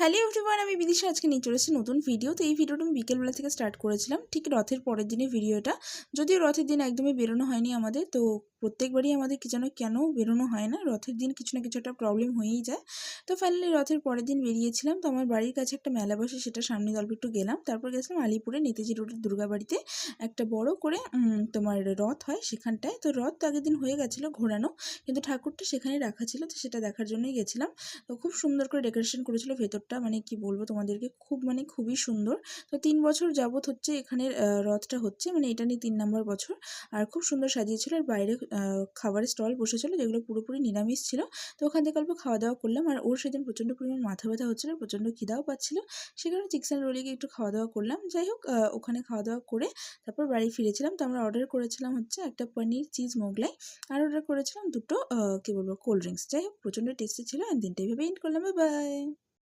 Hello everyone, আমি বিদিশা আজকে নিয়ে চলে এসেছি নতুন ভিডিও। তো এই ভিডিওটা আমি বিকেলবেলা থেকে স্টার্ট করেছিলাম, ঠিক রথের পরের দিনের ভিডিওটা। যদিও রথের দিন একদমই বেরোনো হয়নি আমাদের, তো প্রত্যেকবারই আমাদের কি যেন কেন বেরোনো হয় না, রথের দিন কিছু না কিছু একটা প্রবলেম হয়েই যায়। তো ফাইনালি রথের পরের দিন বেরিয়েছিলাম। তো আমার বাড়ির কাছে একটা মেলা বসে, সেটা সামনে অল্প একটু গেলাম। তারপর গেছিলাম আলিপুরে নেতাজি রোডের দুর্গাবাড়িতে, একটা বড় করে তোমার রথ হয় সেখানটায়। তো রথ তো আগের দিন হয়ে গেছিলো ঘোরানো, কিন্তু ঠাকুরটা সেখানে রাখা ছিল, তো সেটা দেখার জন্যই গেছিলাম। তো খুব সুন্দর করে ডেকোরেশন করেছিল ভেতরটা, মানে কি বলবো তোমাদেরকে, খুবই সুন্দর। তো 3 বছর যাবত হচ্ছে এখানের রথটা হচ্ছে, মানে এটা নিয়ে 3 নম্বর বছর। আর খুব সুন্দর সাজিয়েছিল, আর বাইরে খাবারের স্টল বসেছিল যেগুলো পুরোপুরি নিরামিষ ছিল। তো ওখান থেকে অল্প খাওয়া দাওয়া করলাম। আর ওর সেদিন প্রচণ্ড পরিমাণ মাথা ব্যথা হচ্ছিলো, প্রচণ্ড খিদাও পাচ্ছিল, সে কারণে চিকেন রোলে গিয়ে একটু খাওয়া দাওয়া করলাম। যাই হোক, ওখানে খাওয়া দাওয়া করে তারপর বাড়ি ফিরেছিলাম। তো আমরা অর্ডার করেছিলাম হচ্ছে একটা পনির চিজ মোগলাই, আর অর্ডার করেছিলাম দুটো কি বলবো কোল্ড ড্রিঙ্কস। যাই হোক, প্রচণ্ড টেস্টি ছিল। আর দিনটা এইভাবে এন্ড করলাম। Bye bye.